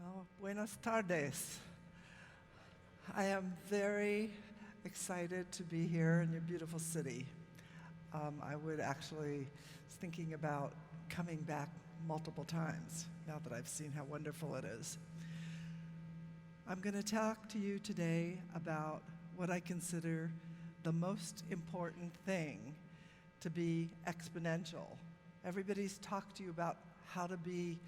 Well, buenas tardes. I am very excited to be here in your beautiful city. I would actually thinking about coming back multiple times now that I've seen how wonderful it is. I'm going to talk to you today about what I consider the most important thing to be exponential. Everybody's talked to you about how to be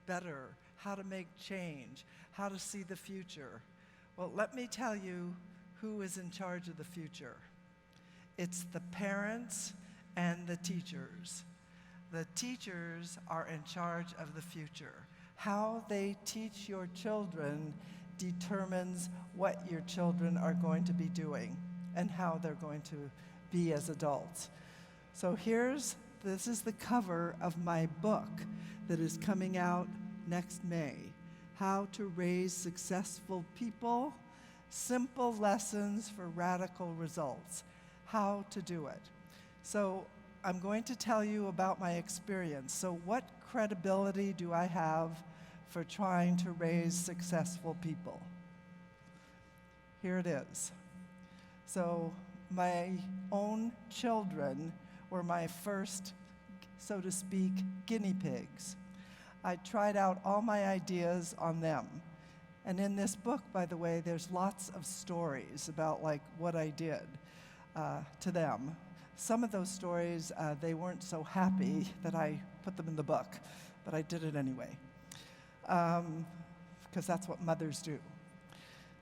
better, how to make change, how to see the future. Well, let me tell you who is in charge of the future. It's the parents and the teachers. The teachers are in charge of the future. How they teach your children determines what your children are going to be doing and how they're going to be as adults. So this is the cover of my book that is coming out next May. How to Raise Successful People, Simple Lessons for Radical Results. How to do it. So I'm going to tell you about my experience. So what credibility do I have for trying to raise successful people? Here it is. So my own children were my first, so to speak, guinea pigs. I tried out all my ideas on them. And in this book, by the way, there's lots of stories about what I did to them. Some of those stories, they weren't so happy that I put them in the book, but I did it anyway, because that's what mothers do.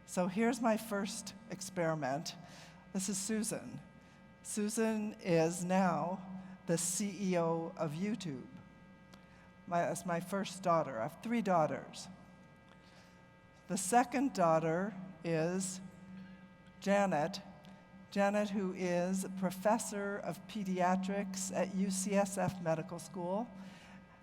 So here's my first experiment. This is Susan. Susan is now the CEO of YouTube. That's my first daughter. I have 3 daughters. The second daughter is Janet. Janet, who is a professor of pediatrics at UCSF Medical School,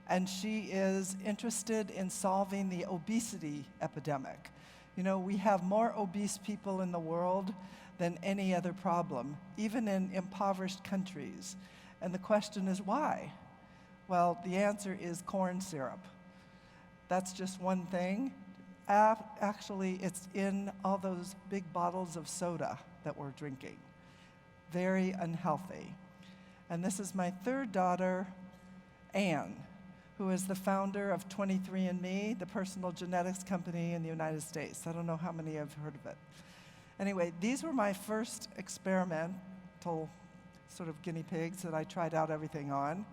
and she is interested in solving the obesity epidemic. You know, we have more obese people in the world than any other problem, even in impoverished countries. And the question is why? Well, the answer is corn syrup. That's just one thing. Actually, it's in all those big bottles of soda that we're drinking. Very unhealthy. And this is my third daughter, Anne, who is the founder of 23andMe, the personal genetics company in the United States. I don't know how many have heard of it. Anyway, these were my first experimental sort of guinea pigs that I tried out everything on.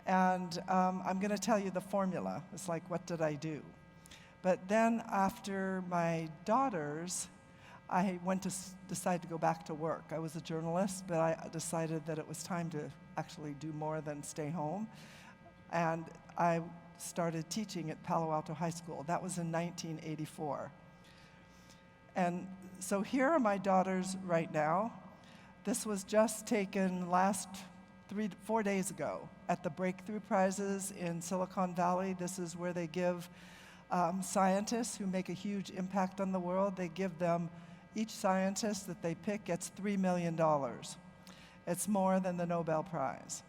And I'm going to tell you the formula. It's like, what did I do? But then after my daughters, I decided to go back to work. I was a journalist, but I decided that it was time to actually do more than stay home. And I started teaching at Palo Alto High School. That was in 1984. And so here are my daughters right now. This was just taken 4 days ago at the Breakthrough Prizes in Silicon Valley. This is where they give scientists who make a huge impact on the world, they give them, each scientist that they pick gets $3 million. It's more than the Nobel Prize.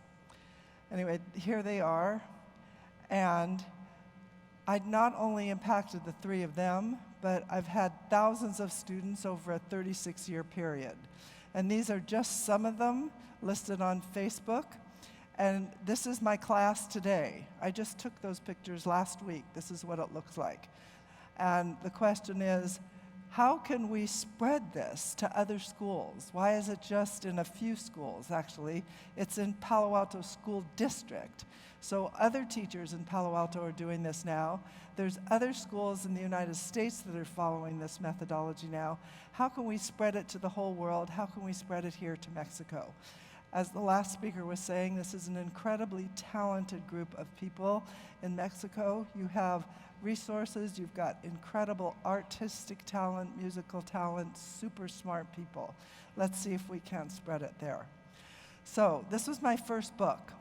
Anyway, here they are. And I'd not only impacted the 3 of them, but I've had thousands of students over a 36-year period. And these are just some of them listed on Facebook. And this is my class today. I just took those pictures last week. This is what it looks like. And the question is, how can we spread this to other schools? Why is it just in a few schools, actually? It's in Palo Alto School District. So other teachers in Palo Alto are doing this now. There's other schools in the United States that are following this methodology now. How can we spread it to the whole world? How can we spread it here to Mexico? As the last speaker was saying, this is an incredibly talented group of people in Mexico. You have resources, you've got incredible artistic talent, musical talent, super smart people. Let's see if we can't spread it there. So this was my first book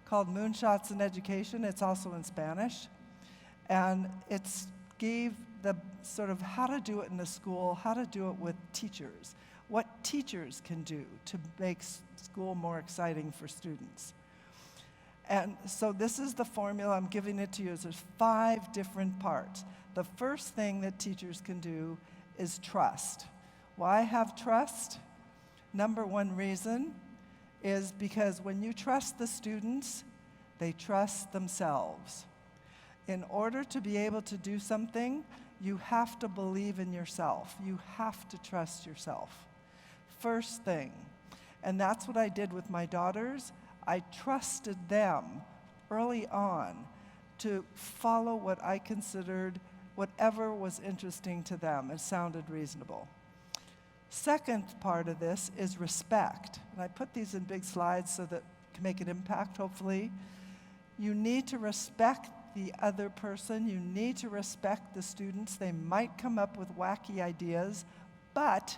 called Moonshots in Education. It's also in Spanish. And it gave the sort of how to do it in the school, how to do it with teachers, what teachers can do to make school more exciting for students. And so this is the formula. I'm giving it to you. There's 5 different parts. the first thing that teachers can do is trust. Why have trust? Number one reason is because when you trust the students, they trust themselves. In order to be able to do something, you have to believe in yourself. You have to trust yourself. First thing. And that's what I did with my daughters. I trusted them early on to follow what I considered whatever was interesting to them. It sounded reasonable. Second part of this is respect. And I put these in big slides so that it can make an impact, hopefully. You need to respect the other person. You need to respect the students. They might come up with wacky ideas, but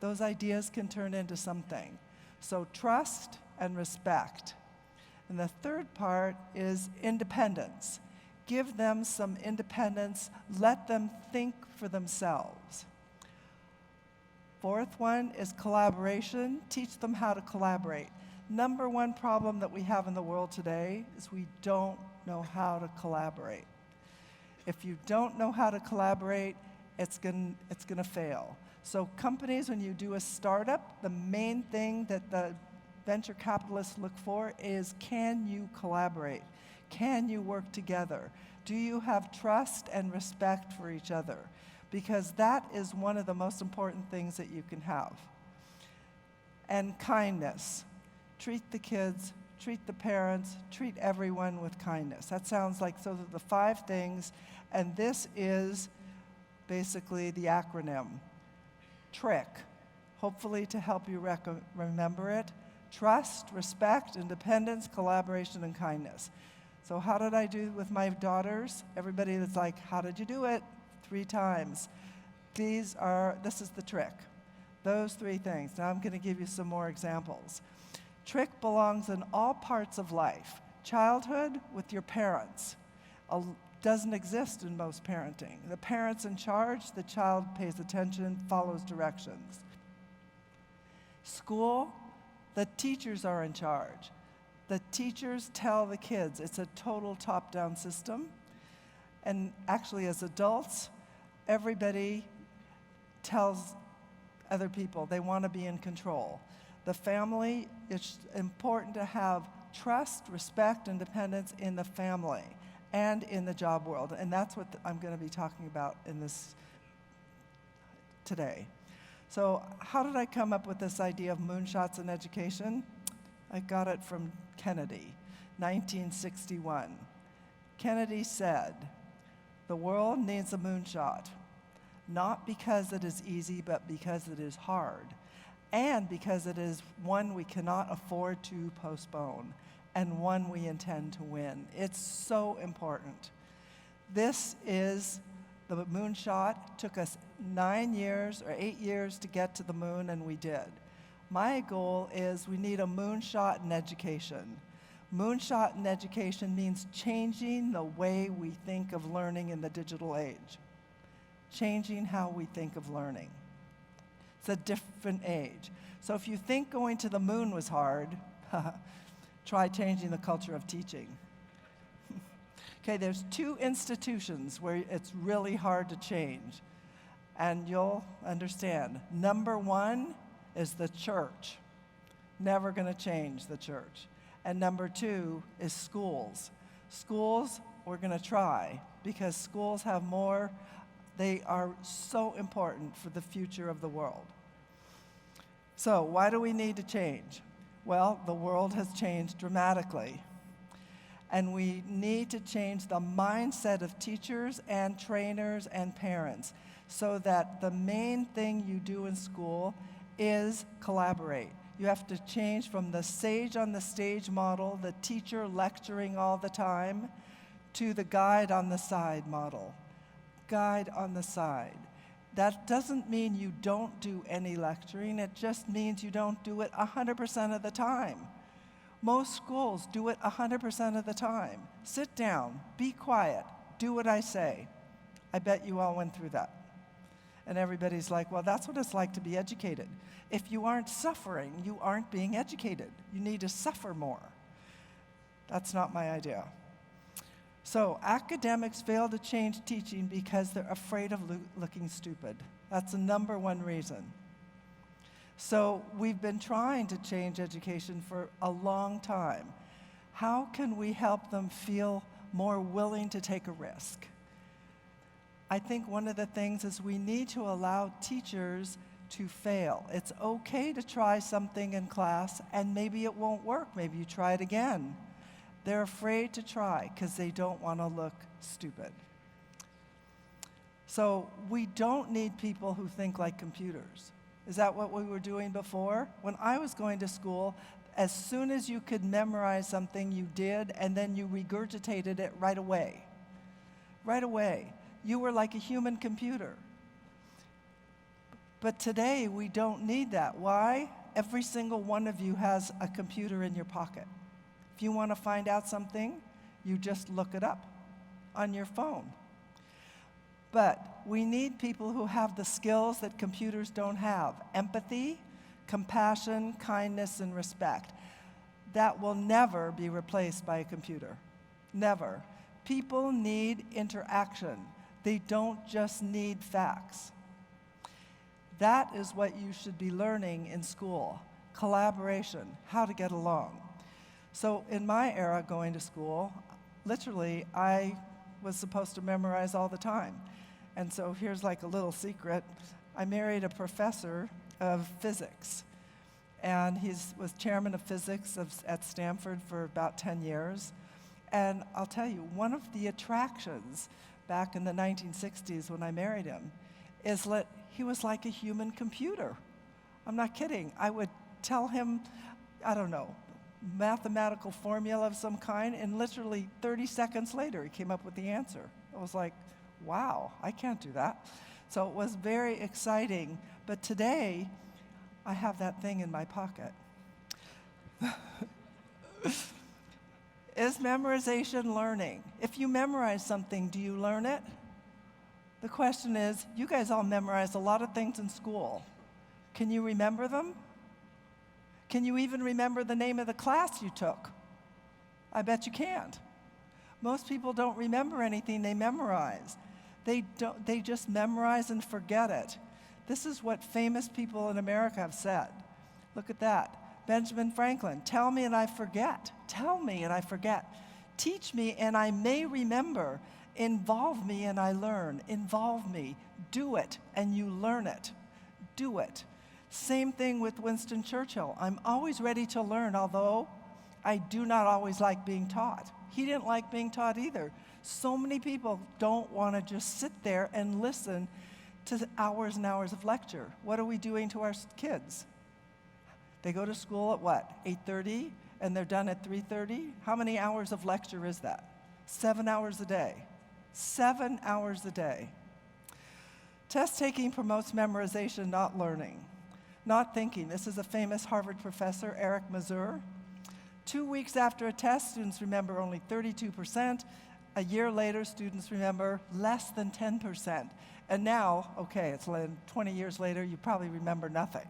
those ideas can turn into something. So trust and respect. And the third part is independence. Give them some independence. Let them think for themselves. Fourth one is collaboration. Teach them how to collaborate. Number one problem that we have in the world today is we don't know how to collaborate. If you don't know how to collaborate, it's gonna fail. So companies, when you do a startup, the main thing that the venture capitalists look for is, can you collaborate? Can you work together? Do you have trust and respect for each other? Because that is one of the most important things that you can have. And kindness. Treat the kids, treat the parents, treat everyone with kindness. That sounds like, those are the 5 things, and this is basically the acronym. TRIC, hopefully to help you remember it. Trust, respect, independence, collaboration, and kindness. So how did I do with my daughters? Everybody that's like, how did you do it? 3 times. This is the trick. Those 3 things. Now I'm going to give you some more examples. Trick belongs in all parts of life. Childhood with your parents. Doesn't exist in most parenting. The parent's in charge, the child pays attention, follows directions. School, the teachers are in charge. The teachers tell the kids. It's a total top-down system. And actually, as adults, everybody tells other people they want to be in control. The family, it's important to have trust, respect, and independence in the family and in the job world. And that's what I'm going to be talking about in this today. So how did I come up with this idea of moonshots in education? I got it from Kennedy, 1961. Kennedy said, "The world needs a moonshot, not because it is easy, but because it is hard, and because it is one we cannot afford to postpone, and one we intend to win." It's so important. This is the moonshot. Took us 9 years or 8 years to get to the moon, and we did. My goal is we need a moonshot in education. Moonshot in education means changing the way we think of learning in the digital age. Changing how we think of learning. It's a different age. So if you think going to the moon was hard, try changing the culture of teaching. Okay, there's 2 institutions where it's really hard to change, and you'll understand. Number 1 is the church. Never going to change the church. And number 2 is schools. Schools, we're going to try, because schools have more, they are so important for the future of the world. So why do we need to change? Well, the world has changed dramatically. And we need to change the mindset of teachers and trainers and parents so that the main thing you do in school is collaborate. You have to change from the sage on the stage model, the teacher lecturing all the time, to the guide on the side model. Guide on the side. That doesn't mean you don't do any lecturing, it just means you don't do it 100% of the time. Most schools do it 100% of the time. Sit down, be quiet, do what I say. I bet you all went through that. And everybody's like, well, that's what it's like to be educated. If you aren't suffering, you aren't being educated. You need to suffer more. That's not my idea. So academics fail to change teaching because they're afraid of looking stupid. That's the number one reason. So we've been trying to change education for a long time. How can we help them feel more willing to take a risk? I think one of the things is we need to allow teachers to fail. It's okay to try something in class and maybe it won't work. Maybe you try it again. They're afraid to try because they don't want to look stupid. So we don't need people who think like computers. Is that what we were doing before? When I was going to school, as soon as you could memorize something, you did, and then you regurgitated it right away. Right away. You were like a human computer. But today, we don't need that. Why? Every single one of you has a computer in your pocket. If you want to find out something, you just look it up on your phone. But we need people who have the skills that computers don't have: empathy, compassion, kindness, and respect. That will never be replaced by a computer. Never. People need interaction. They don't just need facts. That is what you should be learning in school: collaboration, how to get along. So in my era going to school, literally, I was supposed to memorize all the time. And so here's like a little secret. I married a professor of physics, and he was chairman of physics at Stanford for about 10 years. And I'll tell you, one of the attractions back in the 1960s when I married him is that he was like a human computer. I'm not kidding. I would tell him, I don't know, mathematical formula of some kind, and literally 30 seconds later he came up with the answer. I was like, wow, I can't do that. So it was very exciting. But today, I have that thing in my pocket. Is memorization learning? If you memorize something, do you learn it? The question is, you guys all memorized a lot of things in school. Can you remember them? Can you even remember the name of the class you took? I bet you can't. Most people don't remember anything they memorize. They just memorize and forget it. This is what famous people in America have said. Look at that. Benjamin Franklin, tell me and I forget. Tell me and I forget. Teach me and I may remember. Involve me and I learn. Involve me. Do it and you learn it. Do it. Same thing with Winston Churchill. I'm always ready to learn, although I do not always like being taught. He didn't like being taught either. So many people don't want to just sit there and listen to hours and hours of lecture. What are we doing to our kids? They go to school at what, 8:30, and they're done at 3:30? How many hours of lecture is that? 7 hours a day. 7 hours a day. Test taking promotes memorization, not learning. Not thinking. This is a famous Harvard professor, Eric Mazur. 2 weeks after a test, students remember only 32%. A year later, students remember less than 10%. And now, okay, it's 20 years later, you probably remember nothing.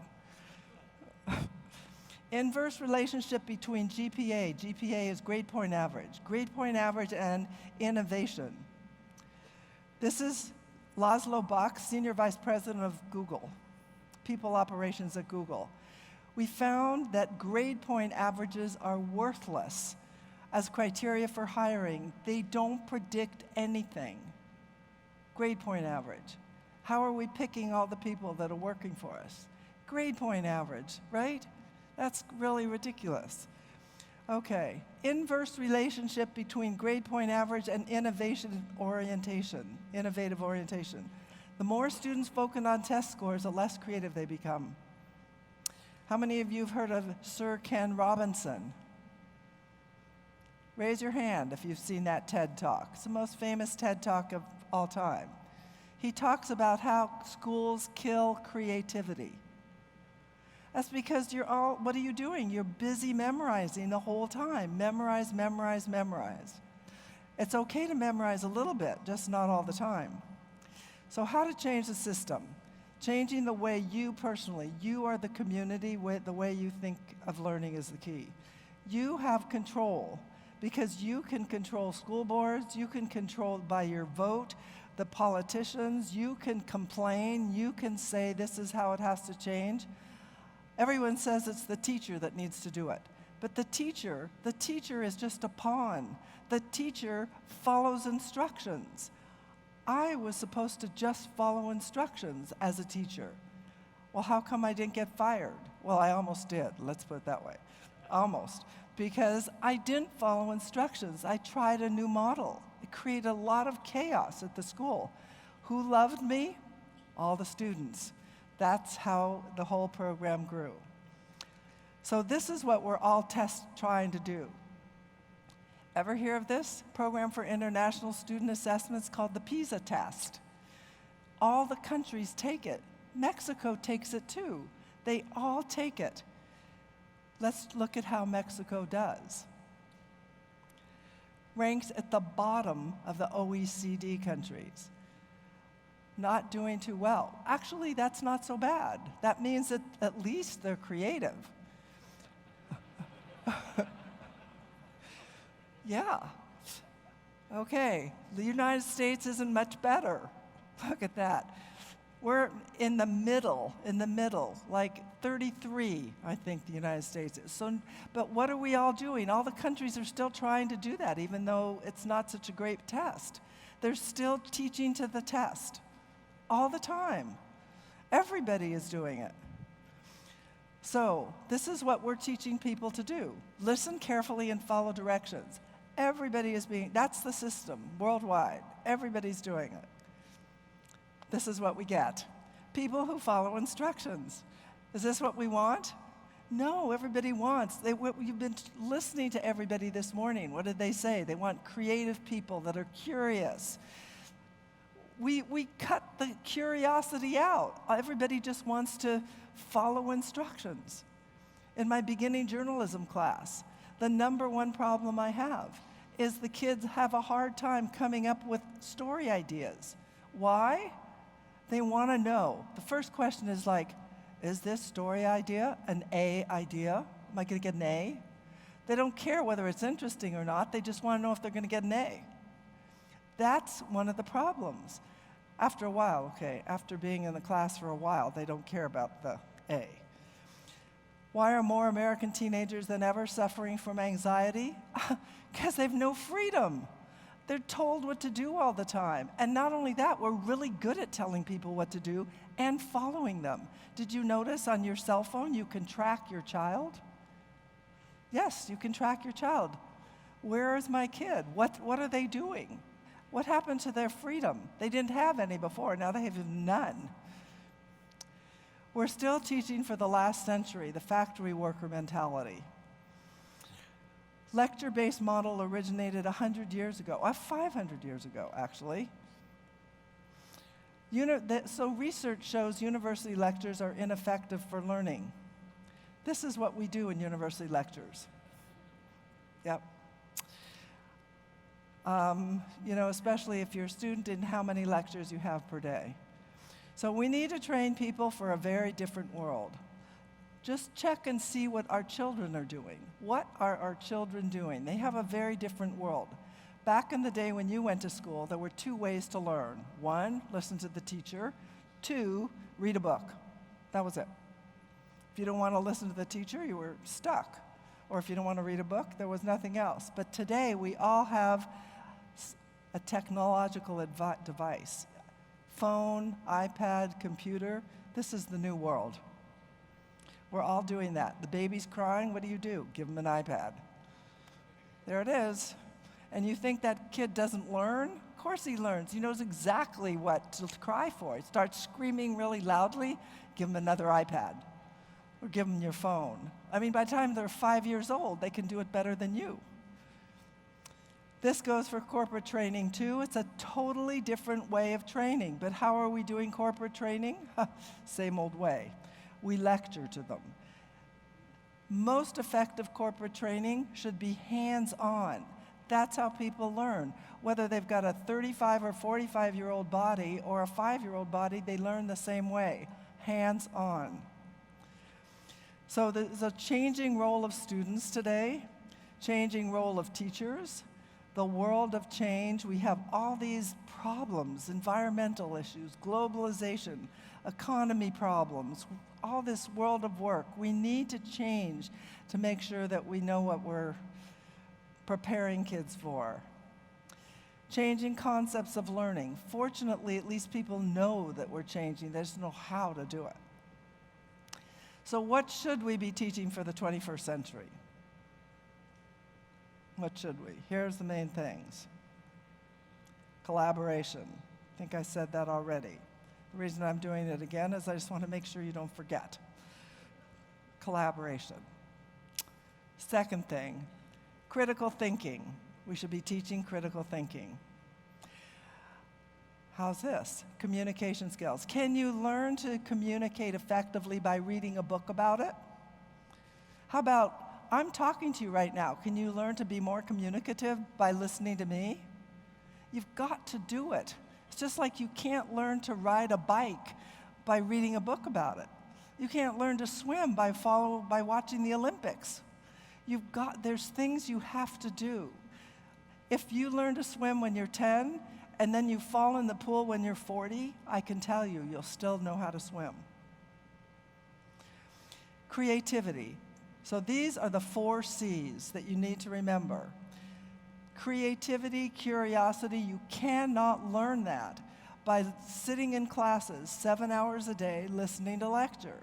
Inverse relationship between GPA. GPA is grade point average and innovation. This is Laszlo Bock, Senior Vice President of Google, People Operations at Google. We found that grade point averages are worthless as criteria for hiring. They don't predict anything. Grade point average. How are we picking all the people that are working for us? Grade point average, right? That's really ridiculous. Okay, inverse relationship between grade point average and innovative orientation. The more students focus on test scores, the less creative they become. How many of you have heard of Sir Ken Robinson? Raise your hand if you've seen that TED Talk. It's the most famous TED Talk of all time. He talks about how schools kill creativity. That's because what are you doing? You're busy memorizing the whole time. Memorize, memorize, memorize. It's okay to memorize a little bit, just not all the time. So how to change the system? Changing the way you personally, you are the community, the way you think of learning is the key. You have control. because you can control school boards, you can control by your vote the politicians, you can complain, you can say this is how it has to change. Everyone says it's the teacher that needs to do it. But the teacher is just a pawn. The teacher follows instructions. I was supposed to just follow instructions as a teacher. Well, how come I didn't get fired? Well, I almost did, let's put it that way. Almost. Because I didn't follow instructions. I tried a new model. It created a lot of chaos at the school. Who loved me? All the students. That's how the whole program grew. So this is what we're all trying to do. Ever hear of this program for international student assessments called the PISA test? All the countries take it. Mexico takes it too. They all take it. Let's look at how Mexico does. Ranks at the bottom of the OECD countries. Not doing too well. Actually, that's not so bad. That means that at least they're creative. Yeah. Okay, the United States isn't much better. Look at that. We're in the middle, like 33, I think the United States is. So, but what are we all doing? All the countries are still trying to do that, even though it's not such a great test. They're still teaching to the test all the time. Everybody is doing it. So, this is what we're teaching people to do. Listen carefully and follow directions. Everybody is that's the system worldwide. Everybody's doing it. This is what we get. People who follow instructions. Is this what we want? No, everybody wants. You've been listening to everybody this morning. What did they say? They want creative people that are curious. We cut the curiosity out. Everybody just wants to follow instructions. In my beginning journalism class, the number one problem I have is the kids have a hard time coming up with story ideas. Why? They want to know. The first question is like, is this story idea an A idea? Am I going to get an A? They don't care whether it's interesting or not. They just want to know if they're going to get an A. That's one of the problems. After a while, after being in the class for a while, they don't care about the A. Why are more American teenagers than ever suffering from anxiety? Because they have no freedom. They're told what to do all the time. And not only that, we're really good at telling people what to do and following them. Did you notice on your cell phone you can track your child? Yes, you can track your child. Where is my kid? What are they doing? What happened to their freedom? They didn't have any before, now they have none. We're still teaching for the last century the factory worker mentality. Lecture-based model originated 100 years ago, 500 years ago, actually. So research shows university lectures are ineffective for learning. This is what we do in university lectures. Yep. Especially if you're a student in how many lectures you have per day. So we need to train people for a very different world. Just check and see what our children are doing. What are our children doing? They have a very different world. Back in the day when you went to school, there were 2 ways to learn. 1, listen to the teacher. 2, read a book. That was it. If you don't want to listen to the teacher, you were stuck. Or if you don't want to read a book, there was nothing else. But today, we all have a technological device. Phone, iPad, computer. This is the new world. We're all doing that. The baby's crying, what do? Give him an iPad. There it is. And you think that kid doesn't learn? Of course he learns. He knows exactly what to cry for. He starts screaming really loudly, give him another iPad. Or give them your phone. I mean, by the time they're 5 years old, they can do it better than you. This goes for corporate training, too. It's a totally different way of training. But how are we doing corporate training? Same old way. We lecture to them. Most effective corporate training should be hands-on. That's how people learn. Whether they've got a 35 or 45-year-old body or a 5-year-old body, they learn the same way, hands-on. So there's a changing role of students today. changing role of teachers, the world of change. We have all these problems, environmental issues, globalization, economy problems, all this world of work. We need to change to make sure that we know what we're preparing kids for. Changing concepts of learning. Fortunately, at least people know that we're changing. They just know how to do it. So what should we be teaching for the 21st century? What should we? Here's the main things. Collaboration. I think I said that already. The reason I'm doing it again is I just want to make sure you don't forget. Collaboration. Second thing, critical thinking. We should be teaching critical thinking. How's this? Communication skills. Can you learn to communicate effectively by reading a book about it? How about, I'm talking to you right now. Can you learn to be more communicative by listening to me? You've got to do it. It's just like you can't learn to ride a bike by reading a book about it. You can't learn to swim by watching the Olympics. There's things you have to do. If you learn to swim when you're 10 and then you fall in the pool when you're 40, I can tell you, you'll still know how to swim. Creativity. So these are the 4 C's that you need to remember. Creativity, curiosity, you cannot learn that by sitting in classes 7 hours a day listening to lecture.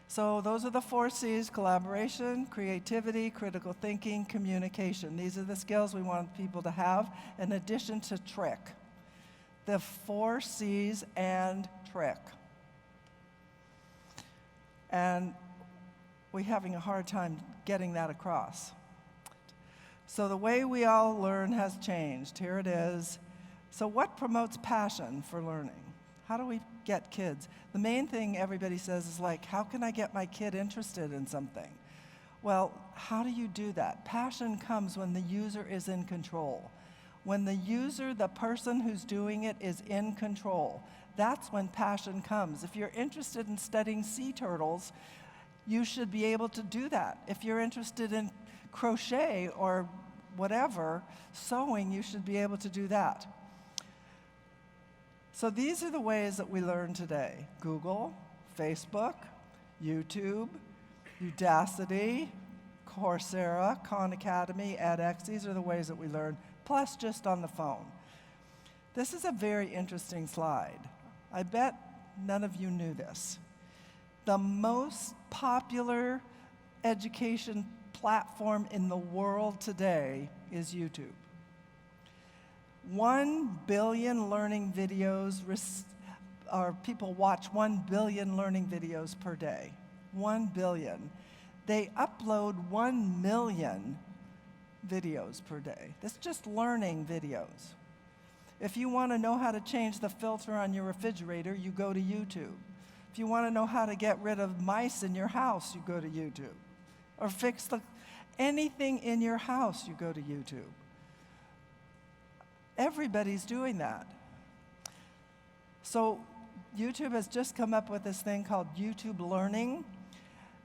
So those are the 4 C's: collaboration, creativity, critical thinking, communication. These are the skills we want people to have in addition to trick. The 4 C's and trick. And we're having a hard time getting that across. So the way we all learn has changed. Here it is. So what promotes passion for learning? How do we get kids? The main thing everybody says is like, how can I get my kid interested in something? Well, how do you do that? Passion comes when the user is in control. When the user, the person who's doing it, is in control. That's when passion comes. If you're interested in studying sea turtles, you should be able to do that. If you're interested in crochet or whatever, sewing, you should be able to do that. So these are the ways that we learn today: Google, Facebook, YouTube, Udacity, Coursera, Khan Academy, edX. These are the ways that we learn, plus just on the phone. This is a very interesting slide. I bet none of you knew this. The most popular education platform in the world today is YouTube. 1 billion learning videos, or people watch 1 billion learning videos per day. 1 billion. They upload 1 million videos per day. That's just learning videos. If you want to know how to change the filter on your refrigerator, you go to YouTube. If you want to know how to get rid of mice in your house, you go to YouTube. Or fix anything in your house, you go to YouTube. Everybody's doing that. So YouTube has just come up with this thing called YouTube Learning.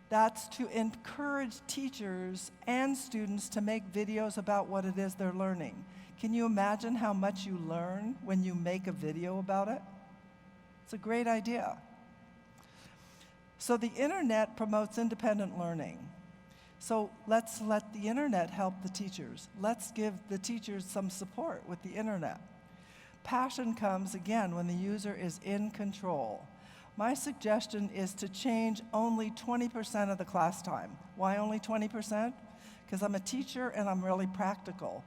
That's to encourage teachers and students to make videos about what it is they're learning. Can you imagine how much you learn when you make a video about it? It's a great idea. So the internet promotes independent learning. So let's let the internet help the teachers. Let's give the teachers some support with the internet. Passion comes, again, when the user is in control. My suggestion is to change only 20% of the class time. Why only 20%? Because I'm a teacher and I'm really practical.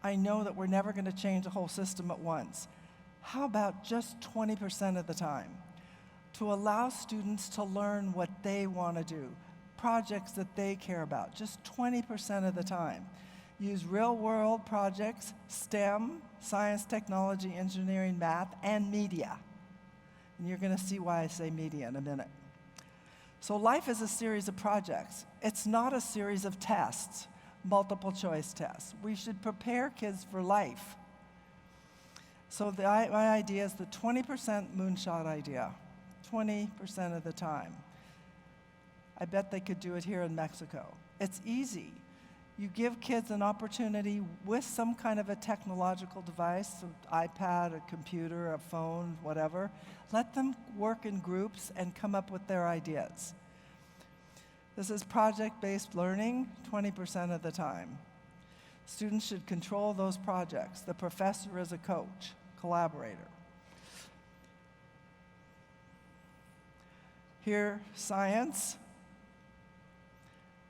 I know that we're never going to change the whole system at once. How about just 20% of the time? To allow students to learn what they want to do, projects that they care about, just 20% of the time. Use real-world projects, STEM, science, technology, engineering, math, and media. And you're going to see why I say media in a minute. So life is a series of projects. It's not a series of tests, multiple choice tests. We should prepare kids for life. So my idea is the 20% moonshot idea, 20% of the time. I bet they could do it here in Mexico. It's easy. You give kids an opportunity with some kind of a technological device, an iPad, a computer, a phone, whatever. Let them work in groups and come up with their ideas. This is project-based learning 20% of the time. Students should control those projects. The professor is a coach, collaborator. Here, science,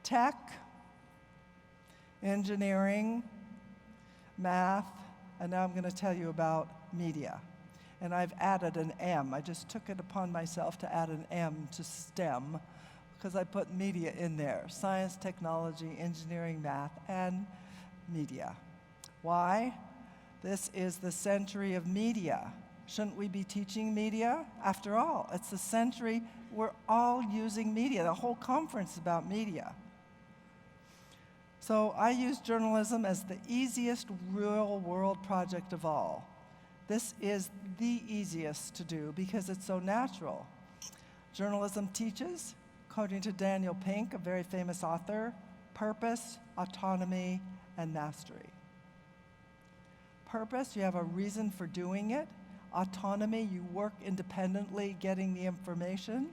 tech, engineering, math, and now I'm going to tell you about media. And I've added an M. I just took it upon myself to add an M to STEM because I put media in there. Science, technology, engineering, math, and media. Why? This is the century of media. Shouldn't we be teaching media? After all, it's the century we're all using media. The whole conference is about media. So I use journalism as the easiest real-world project of all. This is the easiest to do because it's so natural. Journalism teaches, according to Daniel Pink, a very famous author, purpose, autonomy, and mastery. Purpose, you have a reason for doing it. Autonomy, you work independently getting the information.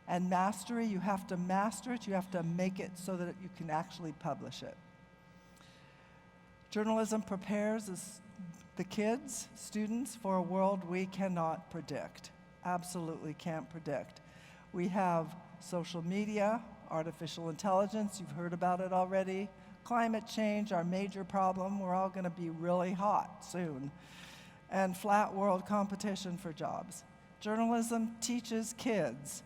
And mastery, you have to master it, you have to make it so that you can actually publish it. Journalism prepares the kids, students, for a world we cannot predict, absolutely can't predict. We have social media, artificial intelligence, you've heard about it already, climate change, our major problem, we're all going to be really hot soon, and flat world competition for jobs. Journalism teaches kids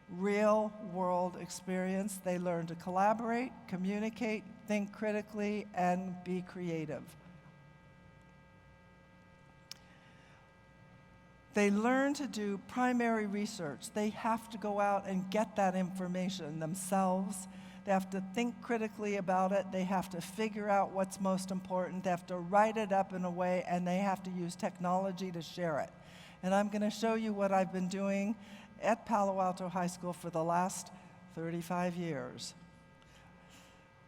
real world experience. They learn to collaborate, communicate, think critically, and be creative. They learn to do primary research. They have to go out and get that information themselves. They have to think critically about it. They have to figure out what's most important. They have to write it up in a way, and they have to use technology to share it. And I'm going to show you what I've been doing at Palo Alto High School for the last 35 years.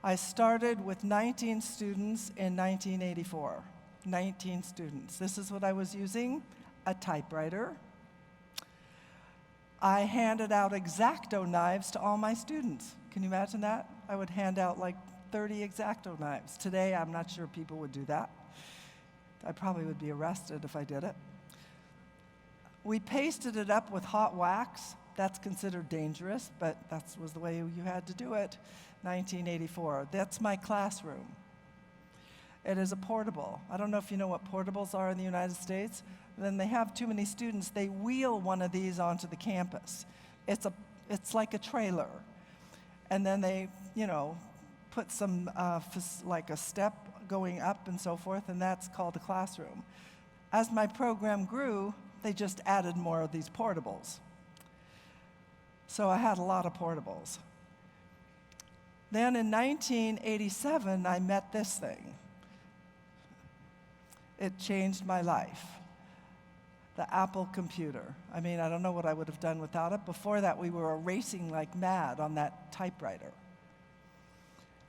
I started with 19 students in 1984. 19 students. This is what I was using, a typewriter. I handed out X-Acto knives to all my students. Can you imagine that? I would hand out like 30 X-Acto knives. Today, I'm not sure people would do that. I probably would be arrested if I did it. We pasted it up with hot wax. That's considered dangerous, but that was the way you had to do it. 1984. That's my classroom. It is a portable. I don't know if you know what portables are in the United States. Then they have too many students, they wheel one of these onto the campus. It's like a trailer. And then they, put some, like a step going up and so forth, and that's called a classroom. As my program grew, they just added more of these portables. So I had a lot of portables. Then in 1987, I met this thing. It changed my life. The Apple computer. I mean, I don't know what I would have done without it. Before that, we were racing like mad on that typewriter.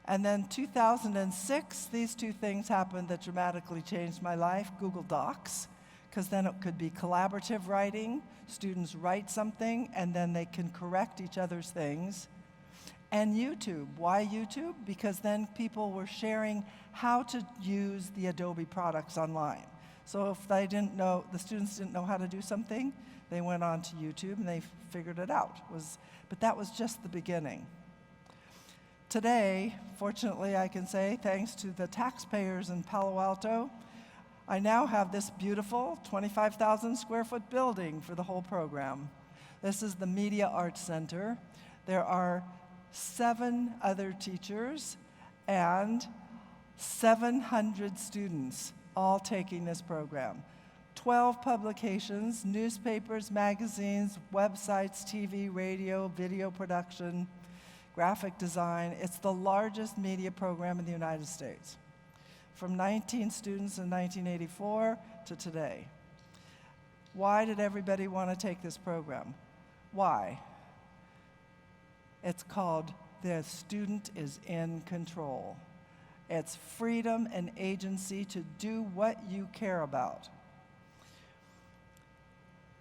And then 2006, these two things happened that dramatically changed my life. Google Docs, because then it could be collaborative writing. Students write something, and then they can correct each other's things. And YouTube. Why YouTube? Because then people were sharing how to use the Adobe products online. So if they didn't know, the students didn't know how to do something, they went on to YouTube and they figured it out. But that was just the beginning. Today, fortunately, I can say, thanks to the taxpayers in Palo Alto, I now have this beautiful 25,000 square foot building for the whole program. This is the Media Arts Center. There are 7 other teachers and 700 students all taking this program. 12 publications, newspapers, magazines, websites, TV, radio, video production, graphic design. It's the largest media program in the United States. From 19 students in 1984 to today. Why did everybody want to take this program? Why? It's called The Student is in Control. It's freedom and agency to do what you care about.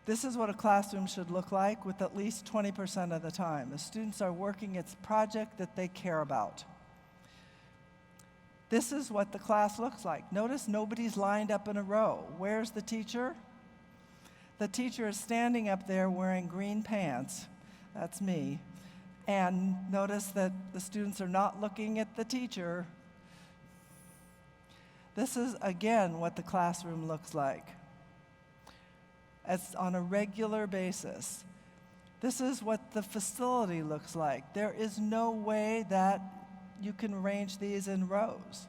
This is what a classroom should look like with at least 20% of the time. The students are working its project that they care about. This is what the class looks like. Notice nobody's lined up in a row. Where's the teacher? The teacher is standing up there wearing green pants. That's me. And notice that the students are not looking at the teacher. This is, again, what the classroom looks like. It's on a regular basis. This is what the facility looks like. There is no way that you can arrange these in rows.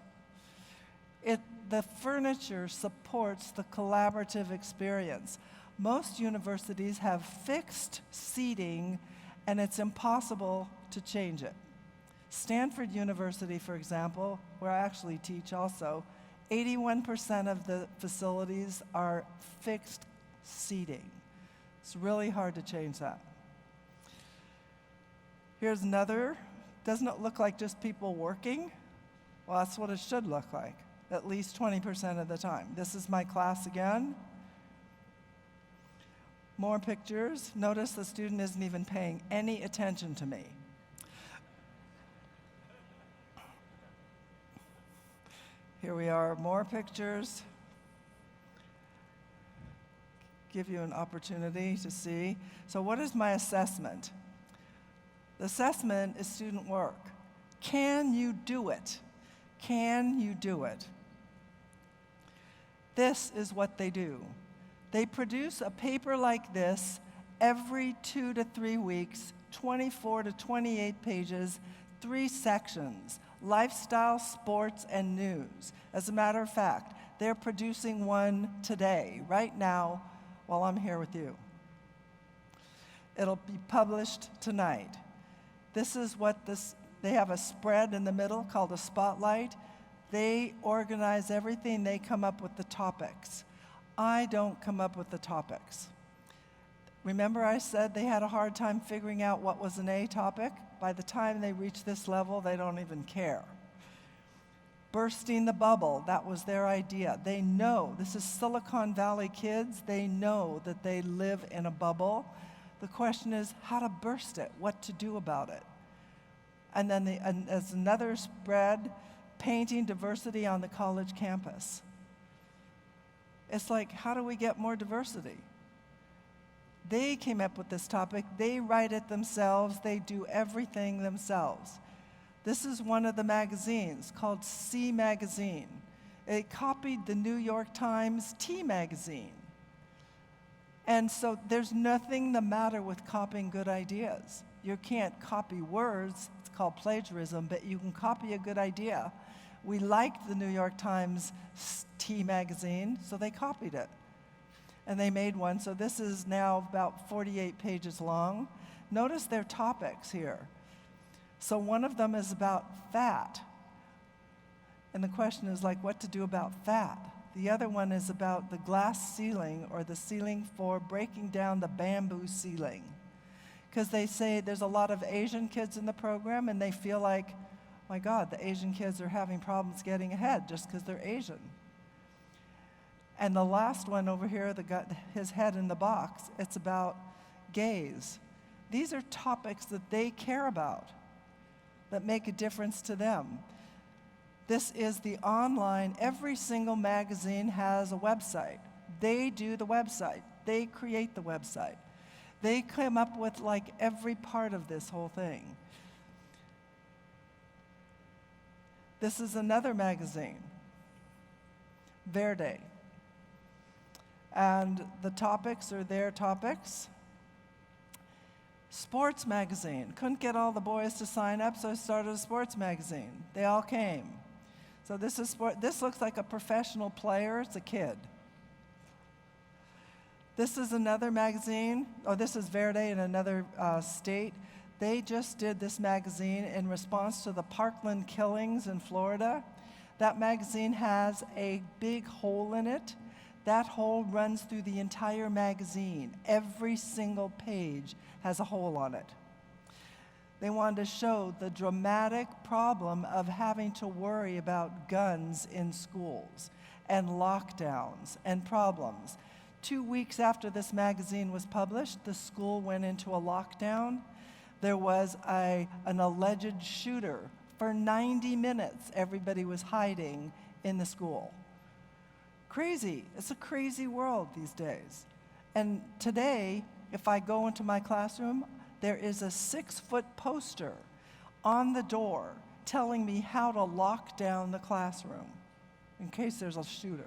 The furniture supports the collaborative experience. Most universities have fixed seating, and it's impossible to change it. Stanford University, for example, where I actually teach also, 81% of the facilities are fixed seating. It's really hard to change that. Here's another. Doesn't it look like just people working? Well, that's what it should look like, at least 20% of the time. This is my class again. More pictures. Notice the student isn't even paying any attention to me. Here we are, more pictures. Give you an opportunity to see. So what is my assessment? The assessment is student work. Can you do it? Can you do it? This is what they do. They produce a paper like this every 2 to 3 weeks, 24 to 28 pages, 3 sections, lifestyle, sports, and news. As a matter of fact, they're producing one today, right now, while I'm here with you. It'll be published tonight. This is what they have a spread in the middle called a spotlight. They organize everything. They come up with the topics. I don't come up with the topics. Remember I said they had a hard time figuring out what was an A topic? By the time they reach this level, they don't even care. Bursting the bubble, that was their idea. They know, this is Silicon Valley kids, they know that they live in a bubble. The question is how to burst it, what to do about it. And then as another spread, painting diversity on the college campus. It's like, how do we get more diversity? They came up with this topic, they write it themselves, they do everything themselves. This is one of the magazines called C Magazine. It copied the New York Times T Magazine. And so there's nothing the matter with copying good ideas. You can't copy words, it's called plagiarism, but you can copy a good idea. We liked the New York Times T Magazine, so they copied it. And they made one, so this is now about 48 pages long. Notice their topics here. So one of them is about fat. And the question is like what to do about fat. The other one is about the glass ceiling or the ceiling for breaking down the bamboo ceiling. Because they say there's a lot of Asian kids in the program and they feel like, my God, the Asian kids are having problems getting ahead just because they're Asian. And the last one over here that got his head in the box, it's about gays. These are topics that they care about, that make a difference to them. This is the online, every single magazine has a website. They do the website. They create the website. They come up with like every part of this whole thing. This is another magazine, Verde. And the topics are their topics. Sports magazine. Couldn't get all the boys to sign up, so I started a sports magazine. They all came. So this is sport. This looks like a professional player. It's a kid. This is another magazine. Oh, this is Verde in another state. They just did this magazine in response to the Parkland killings in Florida. That magazine has a big hole in it. That hole runs through the entire magazine. Every single page has a hole on it. They wanted to show the dramatic problem of having to worry about guns in schools and lockdowns and problems. 2 weeks after this magazine was published, the school went into a lockdown. There was an alleged shooter. For 90 minutes, everybody was hiding in the school. Crazy. It's a crazy world these days. And today, if I go into my classroom, there is a 6-foot poster on the door telling me how to lock down the classroom in case there's a shooter.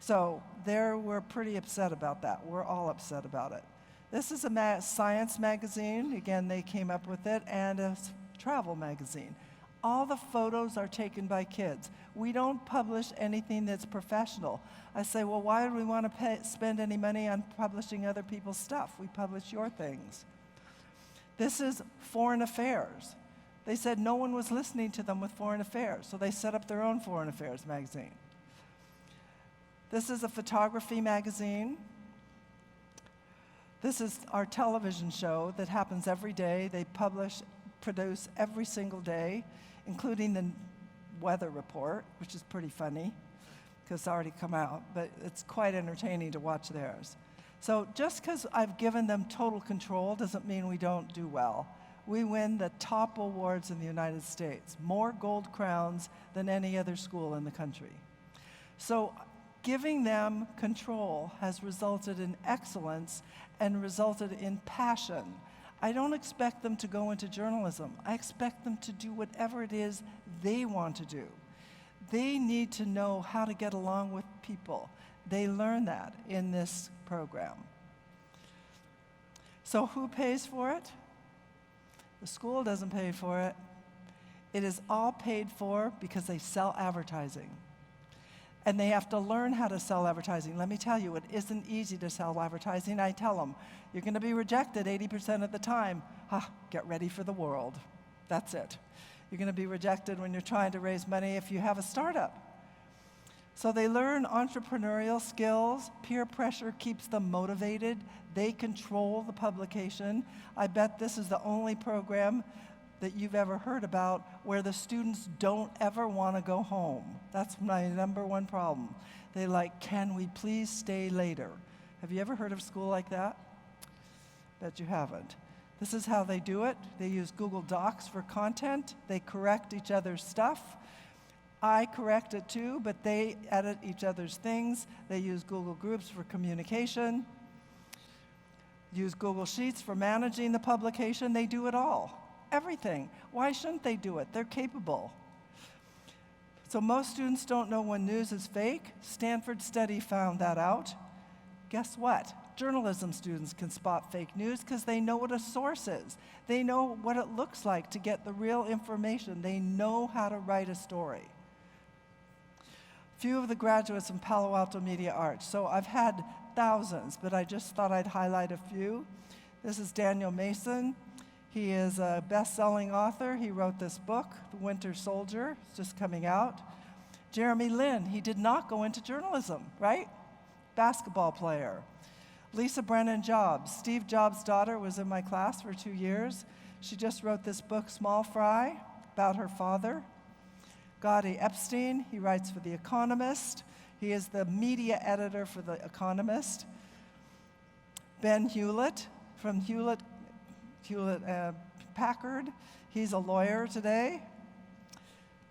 So we're pretty upset about that. We're all upset about it. This is a science magazine. Again, they came up with it, and a travel magazine. All the photos are taken by kids. We don't publish anything that's professional. I say, well, why do we want to spend any money on publishing other people's stuff? We publish your things. This is foreign affairs. They said no one was listening to them with foreign affairs, so they set up their own foreign affairs magazine. This is a photography magazine. This is our television show that happens every day. They produce every single day, including the weather report, which is pretty funny because it's already come out, but it's quite entertaining to watch theirs. So just because I've given them total control doesn't mean we don't do well. We win the top awards in the United States, more gold crowns than any other school in the country. So giving them control has resulted in excellence and resulted in passion. I don't expect them to go into journalism. I expect them to do whatever it is they want to do. They need to know how to get along with people. They learn that in this program. So who pays for it? The school doesn't pay for it. It is all paid for because they sell advertising. And they have to learn how to sell advertising. Let me tell you, it isn't easy to sell advertising. I tell them, you're going to be rejected 80% of the time. Get ready for the world. That's it. You're going to be rejected when you're trying to raise money if you have a startup. So they learn entrepreneurial skills. Peer pressure keeps them motivated. They control the publication. I bet this is the only program that you've ever heard about where the students don't ever want to go home. That's my number one problem. They can we please stay later? Have you ever heard of a school like that? Bet you haven't. This is how they do it. They use Google Docs for content. They correct each other's stuff. I correct it too, but they edit each other's things. They use Google Groups for communication, use Google Sheets for managing the publication. They do it all. Everything. Why shouldn't they do it? They're capable. So most students don't know when news is fake. Stanford study found that out. Guess what? Journalism students can spot fake news because they know what a source is. They know what it looks like to get the real information. They know how to write a story. Few of the graduates from Palo Alto Media Arts. So I've had thousands, but I just thought I'd highlight a few. This is Daniel Mason. He is a best-selling author. He wrote this book, The Winter Soldier. It's just coming out. Jeremy Lin, he did not go into journalism, right? Basketball player. Lisa Brennan Jobs. Steve Jobs' daughter was in my class for 2 years. She just wrote this book, Small Fry, about her father. Gadi Epstein, he writes for The Economist. He is the media editor for The Economist. Ben Hewlett from Hewlett Packard, he's a lawyer today.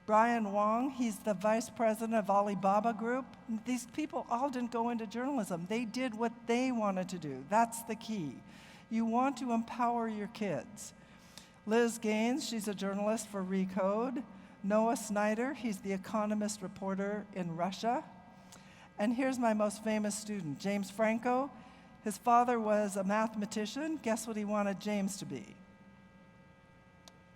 Brian Wong, he's the vice president of Alibaba Group. These people all didn't go into journalism. They did what they wanted to do. That's the key. You want to empower your kids. Liz Gaines, she's a journalist for Recode. Noah Snyder, he's the Economist reporter in Russia. And here's my most famous student, James Franco. His father was a mathematician. Guess what he wanted James to be?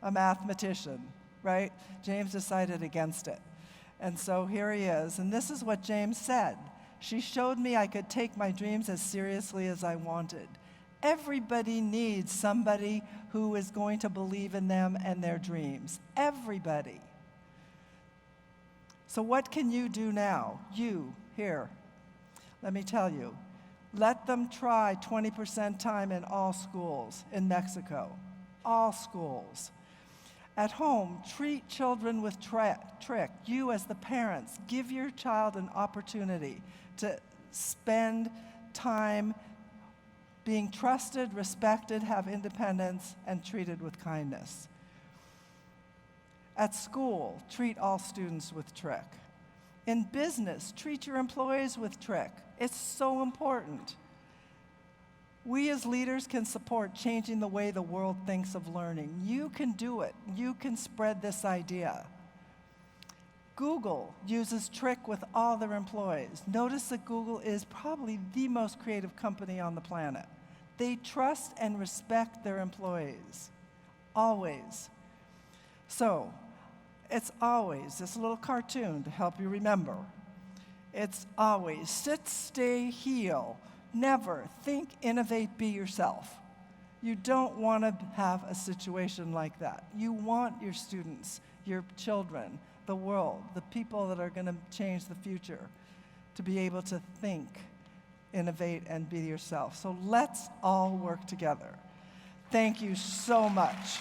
A mathematician, right? James decided against it. And so here he is. And this is what James said. She showed me I could take my dreams as seriously as I wanted. Everybody needs somebody who is going to believe in them and their dreams. Everybody. So what can you do now? You, here. Let me tell you. Let them try 20% time in all schools in Mexico. all schools. At home, treat children with trick. You as the parents, give your child an opportunity to spend time being trusted, respected, have independence, and treated with kindness. At school, treat all students with trick. In business, treat your employees with trick. It's so important. We as leaders can support changing the way the world thinks of learning. You can do it. You can spread this idea. Google uses trick with all their employees. Notice that Google is probably the most creative company on the planet. They trust and respect their employees, always. So, it's always this little cartoon to help you remember. It's always sit, stay, heal. Never think, innovate, be yourself. You don't want to have a situation like that. You want your students, your children, the world, the people that are going to change the future, to be able to think, innovate, and be yourself. So let's all work together. Thank you so much.